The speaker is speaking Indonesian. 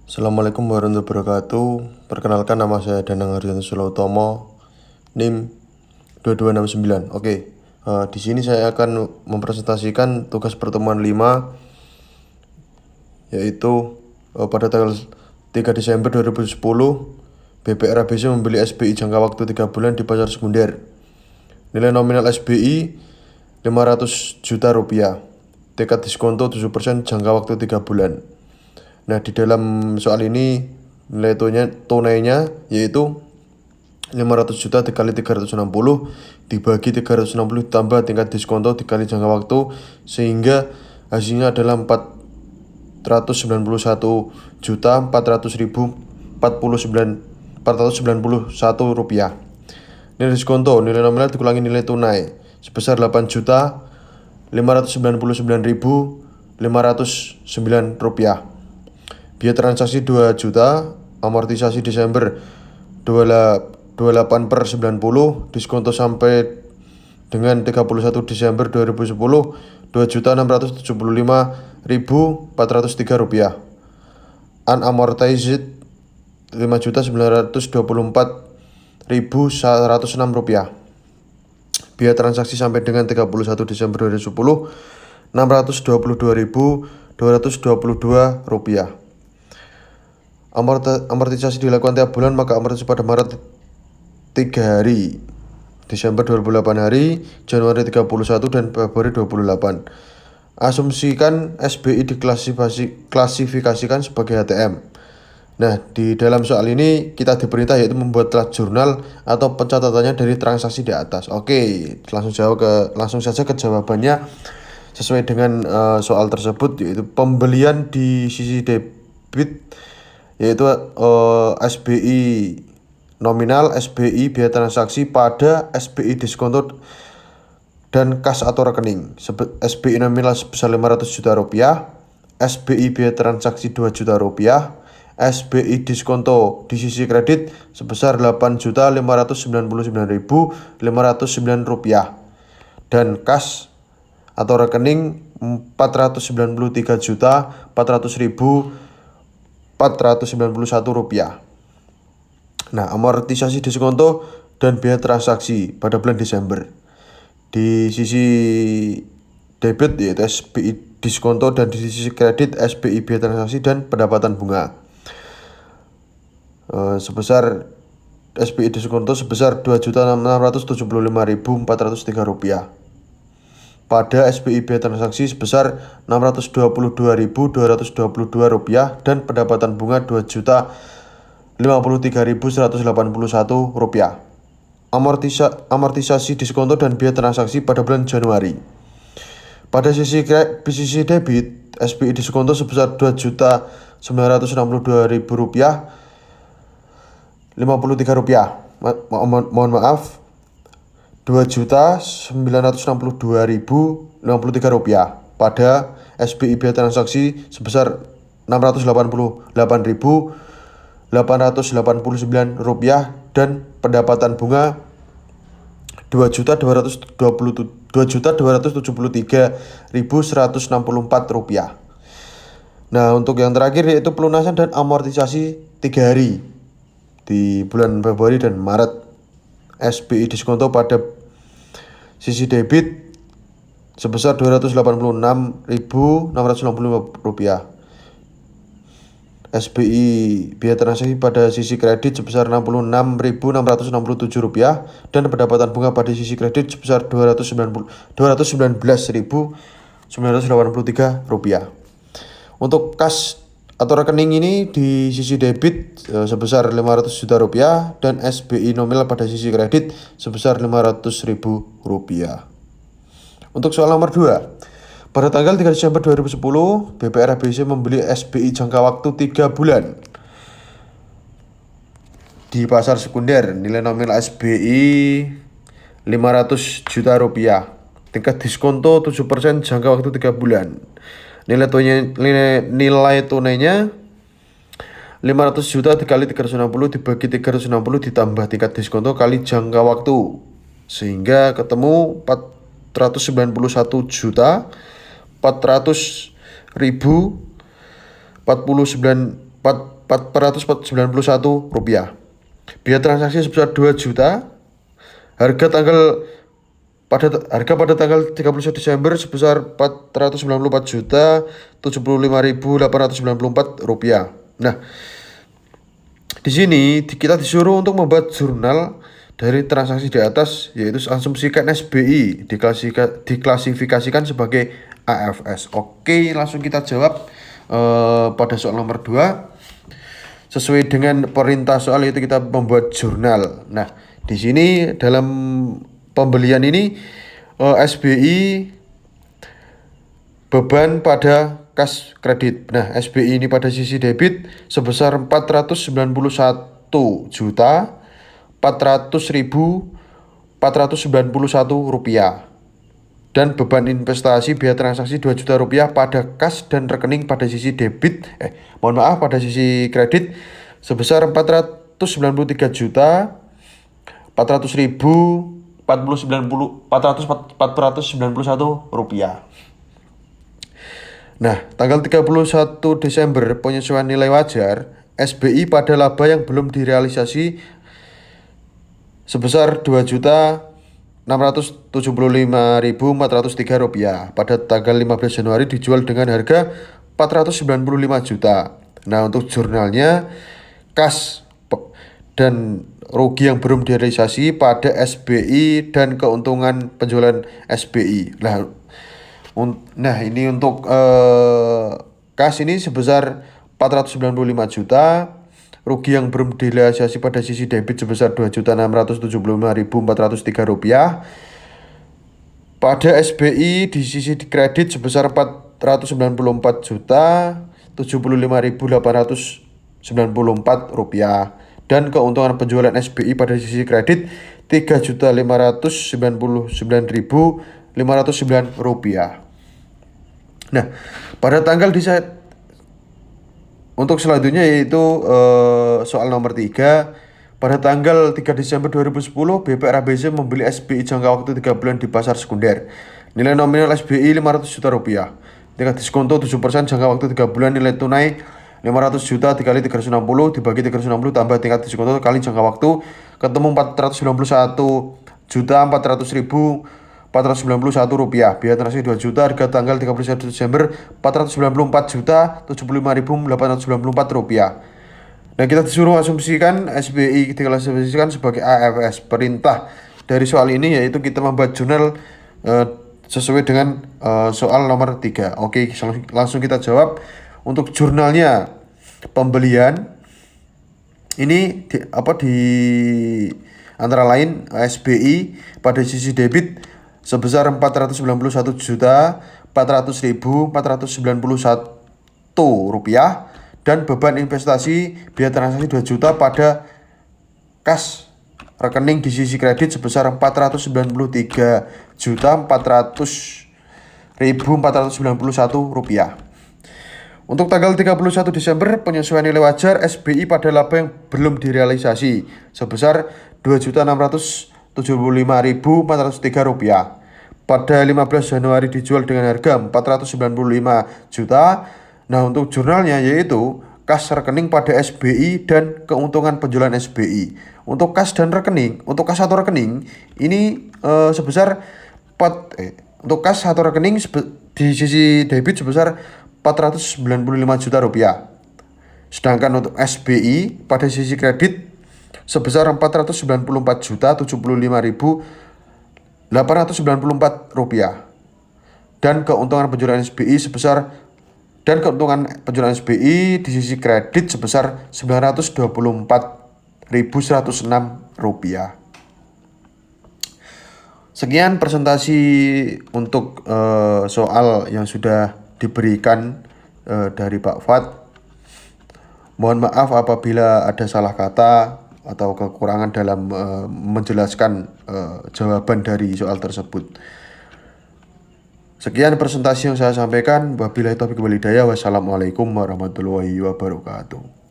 Assalamualaikum warahmatullahi wabarakatuh. Perkenalkan, nama saya Danang Haryanto Sulautomo, NIM 2269. Oke, di sini saya akan mempresentasikan tugas pertemuan 5, yaitu pada tanggal 3 Desember 2010, BPR ABC membeli SBI jangka waktu 3 bulan di pasar sekunder. Nilai nominal SBI 500 juta rupiah. Tingkat diskonto 7%, jangka waktu 3 bulan. Nah, di dalam soal ini nilai tunainya yaitu 500 juta dikali 360 dibagi 360 ditambah tingkat diskonto dikali jangka waktu, sehingga hasilnya adalah 491 juta 491 rupiah. Nilai diskonto, nilai nominal dikurangi nilai tunai sebesar 8.599.509 rupiah. Biaya transaksi 2 juta, amortisasi Desember 28/90, diskonto sampai dengan 31 Desember 2010 2.675.403 rupiah. Unamortized 5.924.106 rupiah. Biaya transaksi sampai dengan 31 Desember 2010 622.222 rupiah. Amortisasi dilakukan tiap bulan, maka amortisasi pada Maret 3 hari, Desember 28 hari, Januari 31, dan Februari 28. Asumsikan SBI diklasifikasikan sebagai HTM. Nah, di dalam soal ini kita diperintah yaitu membuat telah jurnal atau pencatatannya dari transaksi di atas. Oke, langsung saja ke jawabannya sesuai dengan soal tersebut, yaitu pembelian di sisi debit yaitu SBI nominal, SBI biaya transaksi pada SBI diskonto dan kas atau rekening. SBI nominal sebesar 500 juta rupiah, SBI biaya transaksi 2 juta rupiah, SBI diskonto di sisi kredit sebesar 8.599.509 rupiah, dan kas atau rekening 493.400.491 rupiah. Nah, amortisasi diskonto dan biaya transaksi pada bulan Desember. Di sisi debit yaitu SBI diskonto, dan di sisi kredit SBI biaya transaksi dan pendapatan bunga. Sebesar SBI diskonto sebesar 2.675.403 rupiah. Pada SBI biaya transaksi sebesar 622.222 rupiah dan pendapatan bunga 2.053.181 rupiah. Amortisasi diskonto dan biaya transaksi pada bulan Januari. Pada sisi debit, SBI diskonto sebesar 2.962.000 rupiah 53 rupiah. Mohon maaf, 2.962.053 rupiah. Pada SBI biaya transaksi sebesar 688.889 rupiah dan pendapatan bunga 2.273.164 rupiah. Nah, untuk yang terakhir yaitu pelunasan dan amortisasi 3 hari di bulan Februari dan Maret. SBI diskonto pada sisi debit sebesar 286.665 rupiah. SBI biaya transaksi pada sisi kredit sebesar 66.667 rupiah dan pendapatan bunga pada sisi kredit sebesar 219.983 rupiah. Untuk kas atau rekening ini di sisi debit sebesar 500 juta rupiah dan SBI nominal pada sisi kredit sebesar 500.000 rupiah. Untuk soal nomor 2, pada tanggal 3 Desember 2010, BPR ABC membeli SBI jangka waktu 3 bulan di pasar sekunder. Nilai nominal SBI 500 juta rupiah. Tingkat diskonto 7%, jangka waktu 3 bulan. Nilai tunainya 500 juta dikali 360 dibagi 360 ditambah tingkat diskonto kali jangka waktu, sehingga ketemu 491 juta 400.000 49 491 rupiah. Biaya transaksi sebesar 2 juta. Harga pada tanggal 31 Desember sebesar 494.075.894 rupiah. Nah, di sini kita disuruh untuk membuat jurnal dari transaksi di atas, yaitu asumsikan SBI diklasifikasikan sebagai AFS. Oke, langsung kita jawab pada soal nomor 2. Sesuai dengan perintah soal, yaitu kita membuat jurnal. Nah, di sini dalam pembelian ini SBI beban pada kas kredit. Nah, SBI ini pada sisi debit sebesar 491.400.491 rupiah. Dan beban investasi biaya transaksi 2 juta rupiah pada kas dan rekening pada sisi debit, pada sisi kredit sebesar 491 rupiah. Nah, tanggal 31 Desember penyesuaian nilai wajar SBI pada laba yang belum direalisasi sebesar 2.675.403 rupiah. Pada tanggal 15 Januari dijual dengan harga 495 juta. Nah, untuk jurnalnya kas dan rugi yang belum direalisasi pada SBI dan keuntungan penjualan SBI. Nah, ini untuk kas ini sebesar 495 juta. Rugi yang belum direalisasi pada sisi debit sebesar 2.675.403 rupiah. Pada SBI di sisi kredit sebesar 494 juta 75.894 rupiah. Dan keuntungan penjualan SBI pada sisi kredit 3.599.509 rupiah. Nah, pada tanggal untuk selanjutnya yaitu soal nomor 3. Pada tanggal 3 Desember 2010, BPR ABC membeli SBI jangka waktu 3 bulan di pasar sekunder. Nilai nominal SBI 500 juta rupiah. Tingkat diskonto 7% jangka waktu 3 bulan, nilai tunai 500 juta dikali 360 dibagi 360 tambah tingkat diskonto kali jangka waktu, ketemu 491.400.491 rupiah. Biaya transaksi 2 juta. Harga tanggal 31 Desember 494.075.894 rupiah. Nah, kita disuruh asumsikan SBI diklasifikasikan sebagai AFS. Perintah dari soal ini yaitu kita membuat jurnal sesuai dengan soal nomor 3. Oke, langsung kita jawab. Untuk jurnalnya pembelian ini di antara lain SBI pada sisi debit sebesar 491.400.491 rupiah. Dan beban investasi biaya transaksi 2 juta pada kas rekening di sisi kredit sebesar 493.400.491 rupiah. Untuk tanggal 31 Desember penyesuaian nilai wajar SBI pada laba yang belum direalisasi sebesar 2.675.403 rupiah. Pada 15 Januari dijual dengan harga 495 juta. Nah, untuk jurnalnya yaitu kas rekening pada SBI dan keuntungan penjualan SBI. Untuk kas dan rekening, untuk kas atau rekening ini untuk kas atau rekening di sisi debit sebesar 495 juta rupiah. Sedangkan untuk SBI pada sisi kredit sebesar 494.075.894 rupiah. Dan keuntungan penjualan SBI di sisi kredit sebesar 924.106 rupiah. Sekian presentasi untuk soal yang sudah diberikan dari Pak Fat. Mohon maaf apabila ada salah kata atau kekurangan dalam menjelaskan jawaban dari soal tersebut. Sekian presentasi yang saya sampaikan. Wabillahi taufiq wal hidayah. Wassalamualaikum warahmatullahi wabarakatuh.